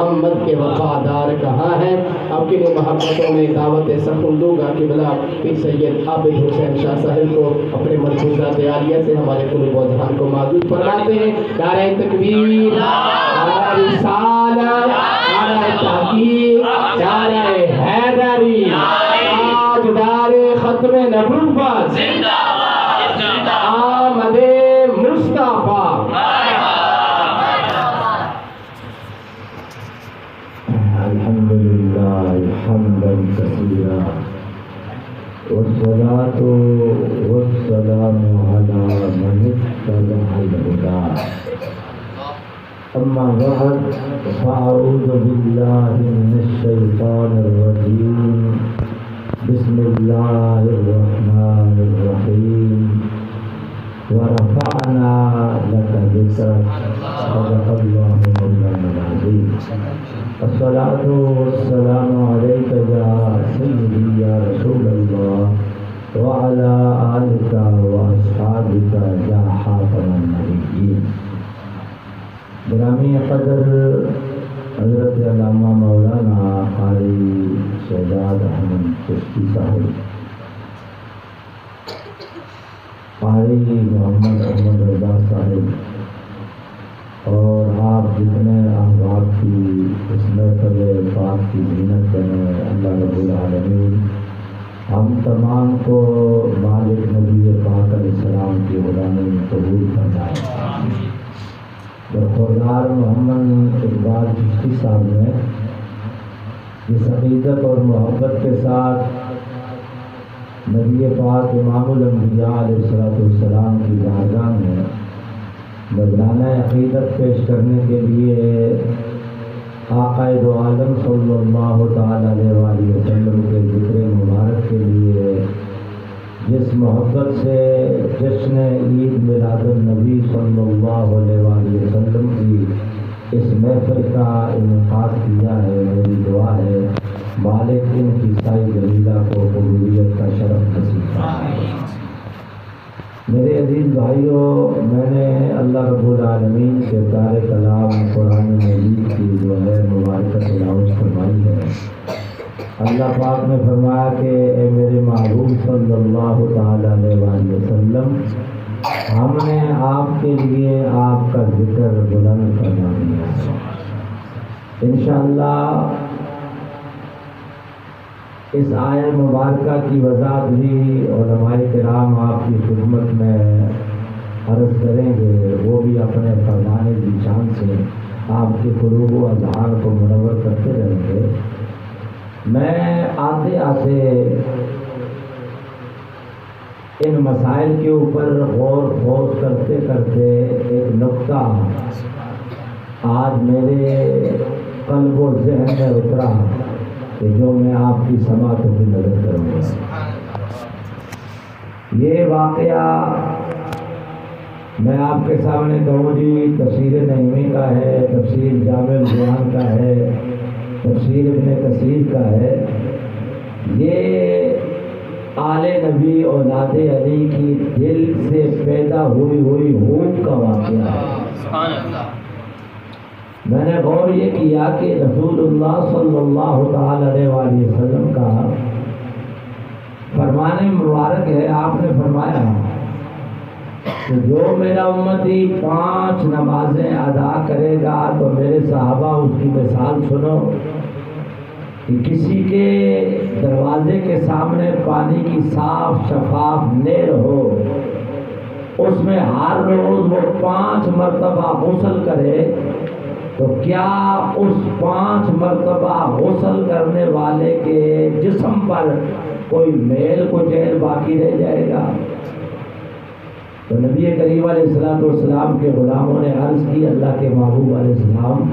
محمد کے وفادار کہاں ہیں؟ آپ کی محبتوں میں دعوت سخن دوں گا کہ بلا پیر سید عابد حسین شاہ صاحب کو اپنے ملحوظات عالیہ سے ہمارے قلوب و اذہان کو معزول فرماتے ہیں۔ نعرہ تکبیر، نعرہ رسالت، نعرہ تحقیق، نعرہ حیدری، تاجدار ختم نبوت، آمد مصطفیٰ۔ الحمدللہ حمدا کثیرا والصلاة والسلام علی من اتبع الہدی، اما بعد فاعوذ باللہ من الشیطان الرجیم، بسم اللہ الرحمن الرحیم، ورفعنا لك ذکرک، صدق اللہ مولانا العظیم۔ الصلاۃ والسلام علیک یا سیدی یا رسول اللہ وعلی آلک واصحابک یا خاتم النبیین۔ گرامی قدر حضرت علامہ مولانا قاری شہزاد احمد چشتی صاحب، قاری محمد احمد رضا صاحب، اور آپ جتنے احباب کی اس محفل پاک کی زینت بنے، اللہ رب العالمین ہم تمام کو مالک نبی پاک علیہ السلام کی غلامی قبول فرمائے۔ برخوردار محمد اقبال چشتی صاحب نے اس عقیدت اور محبت کے ساتھ نبی پاک امام الانبیاء علیہ السلام کی بارگاہ میں نذرانہ عقیدت پیش کرنے کے لیے آقا دو عالم صلی اللہ تعالی علیہ وآلہ وسلم کے ذکر مبارک کے لیے جس محبت سے جشن عید میلاد النبی صلی اللہ علیہ وآلہ وسلم کی اس محفل کا انعقاد کیا ہے، میری دعا ہے مالک ان کی سائی جلیلہ کو قبولیت کا شرف نصیب فرمائے۔ میرے عزیز بھائیوں، میں نے اللہ رب العالمین کے دار کلام قرآن مجید کی جو ہے مبارکہ تلاوت فرمائی ہے۔ اللہ پاک نے فرمایا کہ اے میرے محبوب صلی اللہ تعالی علیہ وآلہ وسلم، ہم نے آپ کے لیے آپ کا ذکر بلند فرما دیا ہے۔ انشاءاللہ اس آیت مبارکہ کی وضاحت بھی علماء کرام آپ کی خدمت میں عرض کریں گے، وہ بھی اپنے فرمانے کی شان سے آپ کے قلوب و اذہان کو منور کرتے رہیں گے۔ میں آتے آتے ان مسائل کے اوپر غور خوض کرتے کرتے ایک نقطہ آج میرے قلب و ذہن میں اترا کہ جو میں آپ کی سماعت کی نظر کروں گا۔ یہ واقعہ میں آپ کے سامنے کہوں جی تفسیر نعیمی کا ہے، تفسیر جامع القرآن کا ہے، تفسیر ابن کثیر کا ہے۔ یہ آل نبی اولاد علی کی دل سے پیدا ہوئی ہوپ کا واقعہ ہے۔ میں نے غور یہ کیا کہ رسول اللہ صلی اللہ تعالی علیہ وآلہ وسلم کا فرمان مبارک ہے، آپ نے فرمایا کہ جو میرا امتی 5 نمازیں ادا کرے گا تو میرے صحابہ اس کی مثال سنو کہ کسی کے دروازے کے سامنے پانی کی صاف شفاف نہر ہو، اس میں ہر روز وہ 5 مرتبہ غسل کرے، تو کیا اس 5 مرتبہ غسل کرنے والے کے جسم پر کوئی میل کچیل باقی رہ جائے گا؟ تو نبی کریم علیہ السلام کے غلاموں نے عرض کی اللہ کے محبوب علیہ السلام،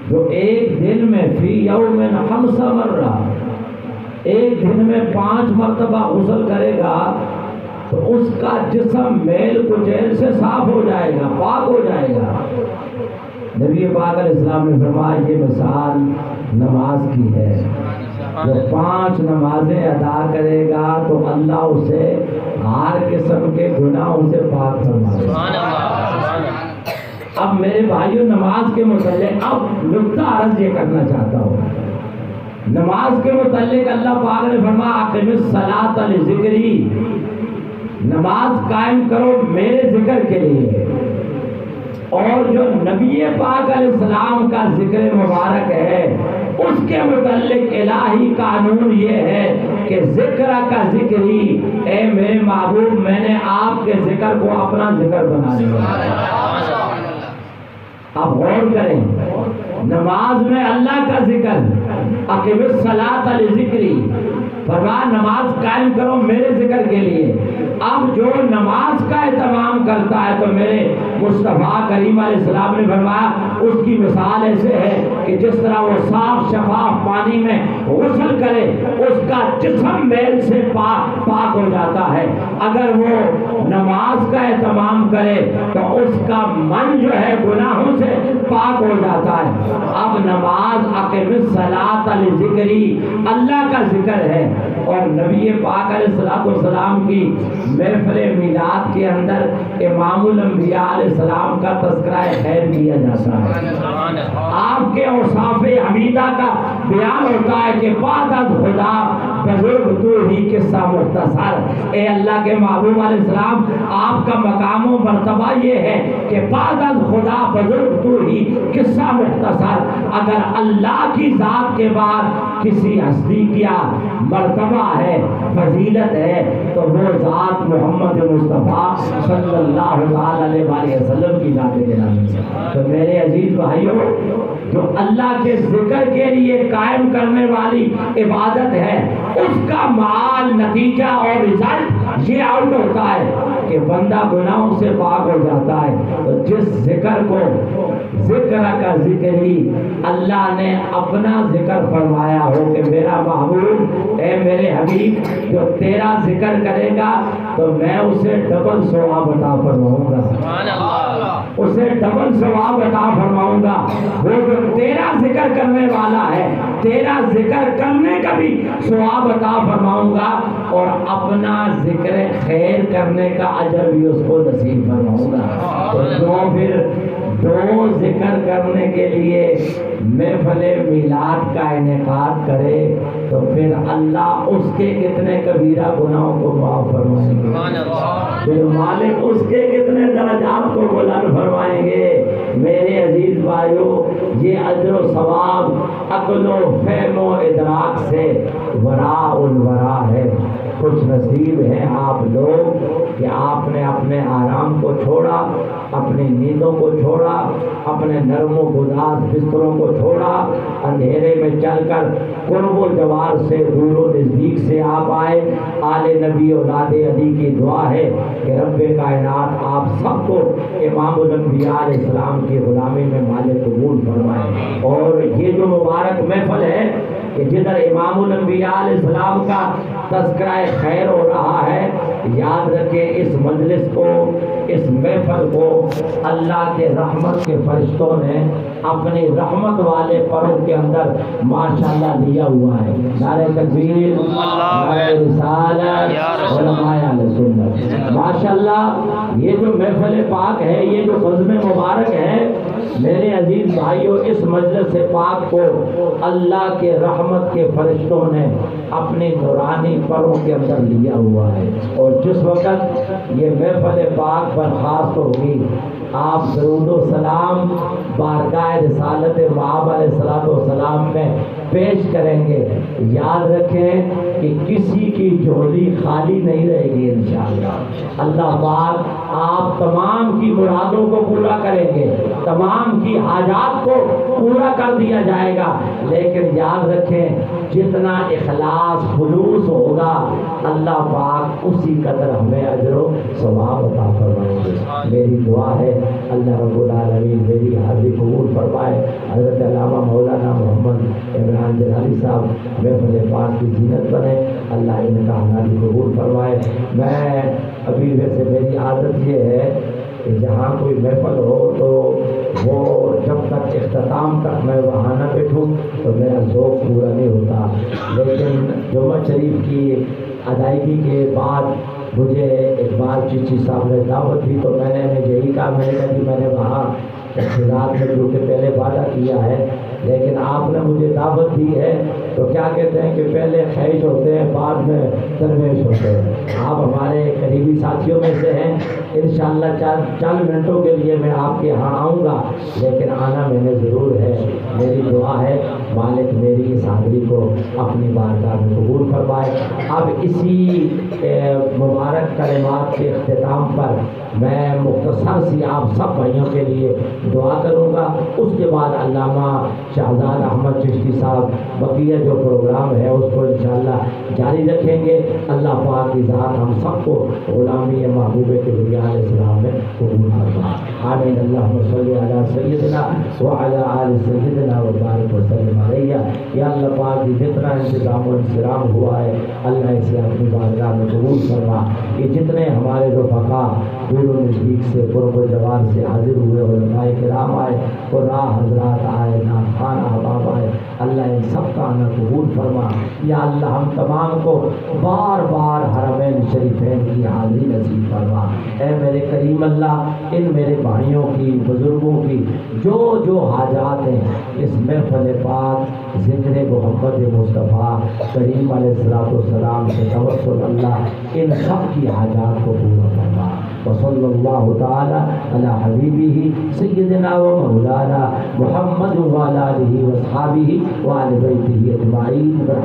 جو ایک دن میں فی یوم 5 مرہ، ایک دن میں 5 مرتبہ غسل کرے گا تو اس کا جسم میل کچیل سے صاف ہو جائے گا، پاک ہو جائے گا۔ نبی پاک علیہ السلام نے فرمایا یہ مثال نماز کی ہے، جو 5 نمازیں ادا کرے گا تو اللہ اسے ہر قسم کے گناہوں سے پاک فرمائے گا۔ اب میرے بھائیوں نماز کے متعلق اب نقطہ عرض یہ کرنا چاہتا ہوں، نماز کے متعلق اللہ پاک نے فرمایا اقم الصلاۃ لذکری، نماز قائم کرو میرے ذکر کے لیے۔ اور جو نبی پاک علیہ السلام کا ذکر مبارک ہے اس کے متعلق الہی قانون یہ ہے کہ ذکر کا ذکری، اے میرے محبوب میں نے آپ کے ذکر کو اپنا ذکر بنا لیا۔ اب غور کریں، نماز میں اللہ کا ذکر، اقیم الصلاۃ لذکری، فرمایا نماز قائم کرو میرے ذکر کے لیے۔ اب جو نماز کا اہتمام کرتا ہے تو میرے مصطفیٰ کریم علیہ السلام نے فرمایا اس کی مثال ایسے ہے کہ جس طرح وہ صاف شفاف پانی میں غسل کرے اس کا جسم میل سے پاک ہو جاتا ہے، اگر وہ نماز کا اہتمام کرے تو اس کا من جو ہے گناہوں سے پاک ہو جاتا ہے۔ اب نماز اقیم الصلاۃ لذکری اللہ کا ذکر ہے، اور نبی پاک علیہ السلام کی محفل میلاد کے اندر امام الانبیاء علیہ السلام کا تذکرہ خیر کیا جاتا ہے، آپ کے اوصاف حمیدہ کا بیان ہوتا ہے کہ بعد از خدا بزرگ تو ہی قصہ مختصر، اے اللہ کے محبوب علیہ السلام آپ کا مقام و مرتبہ یہ ہے کہ بعد از خدا بزرگ تو ہی قصہ مختصر، اگر اللہ کی ذات کے بعد کسی ہستی کیا مرتبہ ہے، فضیلت ہے، تو وہ ذات محمد مصطفیٰ صلی اللہ علیہ وسلم کی ذات گرامی ہے۔ تو میرے عزیز بھائیوں، جو اللہ کے ذکر کے لیے قائم کرنے والی عبادت ہے اس کا معال، نتیجہ اور رزلٹ یہ آؤٹ ہوتا ہے کہ بندہ گناہوں سے پاک ہو جاتا ہے۔ تو جس ذکر کو ذکر کا ذکر ہی اللہ نے اپنا ذکر فرمایا ہو کہ میرا محبوب، اے میرے حبیب، جو تیرا ذکر کرے گا تو میں اسے ڈبل ثواب عطا فرماؤں گا، اسے ڈبل ثواب عطا فرماؤں گا۔ وہ جو تیرا ذکر کرنے والا ہے تیرا ذکر کرنے کا بھی ثواب عطا فرماؤں گا، اور اپنا ذکر خیر کرنے کا اجر بھی اس کو نصیب فرماؤں گا۔ تو جو پھر دو ذکر کرنے کے لیے محفل میلاد کا انعقاد کرے تو پھر اللہ اس کے کتنے کبیرہ گناہوں کو معاف فرمائیں گے، پھر مالک اس کے کتنے درجات کو بلند فرمائیں گے۔ میرے عزیز بھائیوں، یہ اجر و ثواب عقل و فہم و ادراک سے وراء الورا ہے۔ خوش نصیب ہیں آپ لوگ کہ آپ نے اپنے آرام کو چھوڑا، اپنی نیندوں کو چھوڑا، اپنے نرم و گداز بستروں کو چھوڑا، اندھیرے میں چل کر قرب و جوار سے دور و نزدیک سے آپ آئے۔ آل نبی اولاد علی کی دعا ہے کہ رب کائنات آپ سب کو امام الانبیاء علیہ السلام کی غلامی میں مال قبول فرمائے۔ اور یہ جو مبارک محفل ہے کہ جدھر امام الانبیاء علیہ السلام کا تذکرہ خیر ہو رہا ہے، یاد رکھیں اس مجلس کو، اس محفل کو اللہ کے رحمت کے فرشتوں نے اپنی رحمت والے پروں کے اندر ماشاءاللہ لیا ہوا ہے۔ نعرہ تکبیر، نعرہ رسالت، علماء اہل سنت، ماشاءاللہ یہ جو محفل پاک ہے، یہ جو بزم مبارک ہے، میرے عزیز بھائیوں، اس مجلس پاک کو اللہ کے رحمت کے فرشتوں نے اپنی نورانی پروں کے اندر لیا ہوا ہے۔ اور جس وقت یہ محفل پاک برخاست ہوگی، آپ درود و سلام بارگاہ رسالت مآب علیہ السلام میں پیش کریں گے۔ یاد رکھیں کہ کسی کی جھولی خالی نہیں رہے گی انشاءاللہ۔ اللہ پاک آپ تمام کی مرادوں کو پورا کریں گے، تمام کی حاجات کو پورا کر دیا جائے گا، لیکن یاد رکھیں جتنا اخلاص خلوص ہوگا اللہ پاک اسی قدر ہمیں اجر و ثواب عطا فرمائیں گے۔ میری دعا ہے اللہ رب العالمین میری حاضری قبول فرمائے۔ حضرت علامہ مولانا محمد عمران جلالی صاحب محفل پاک کی زینت بنے، اللہ ان کا حاضری قبول فرمائے۔ میں ابھی ویسے میری عادت یہ ہے کہ جہاں کوئی محفل ہو تو وہ جب تک اختتام تک میں وہاں نہ بیٹھوں تو میرا ذوق پورا نہیں ہوتا، لیکن جمعہ شریف کی ادائیگی کے بعد مجھے اقبال چیچی صاحب نے دعوت دی تو میں نے یہی کہا، میں نے کہا کہ میں نے وہاں انتظار میں جو کہ پہلے وعدہ کیا ہے، لیکن آپ نے مجھے دعوت دی ہے تو کیا کہتے ہیں کہ پہلے خیش ہوتے ہیں بعد میں درویش ہوتے ہیں۔ آپ ہمارے قریبی ساتھیوں میں سے ہیں، انشاءاللہ چند منٹوں کے لیے میں آپ کے یہاں آؤں گا، لیکن آنا میں نے ضرور ہے۔ میری دعا ہے مالک میری اس حاضری کو اپنی بارگاہ میں قبول فرمائے۔ اب اسی مبارک کلمات کے اختتام پر میں مختصر سی آپ سب بھائیوں کے لیے دعا کروں گا، اس کے بعد علامہ شہزاد احمد چشتی صاحب بقیہ جو پروگرام ہے اس کو انشاءاللہ جاری رکھیں گے۔ اللہ پاک کی ذات ہم سب کو غلامی محبوب کبریا علیہ السلام میں قبول فرمائے۔ آمین۔ اللہم صلی علی سیدنا وعلی آل سیدنا وبارک وسلم علیہ۔ یا اللہ پاک کی جتنا انتظام و انصرام ہوا ہے اللہ اسے اپنی بارگاہ میں قبول فرما۔ یہ جتنے ہمارے رفقا دور و نزدیک سے قرب و جوار سے حاضر ہوئے علماء کرام آئے، قراء حضرات آئے، نعتخوان احباب آئے، اللہ ان سب کا آنا قبول فرما۔ یا اللہ ہم تمام کو بار بار حرمین شریفین کی حاضری نصیب فرما۔ اے میرے کریم اللہ ان میرے بھائیوں کی بزرگوں کی جو جو حاجات ہیں اس محفل پاک ذکر محمد مصطفیٰ کریم علیہ السلام کے توسل اللہ ان سب کی حاجات کو پورا فرما۔ وصلی اللہ تعالی علی حبیبہ سیدنا و مولانا محمد وعلی آلہ و اصحابہ وآل بیتہ اجمعین۔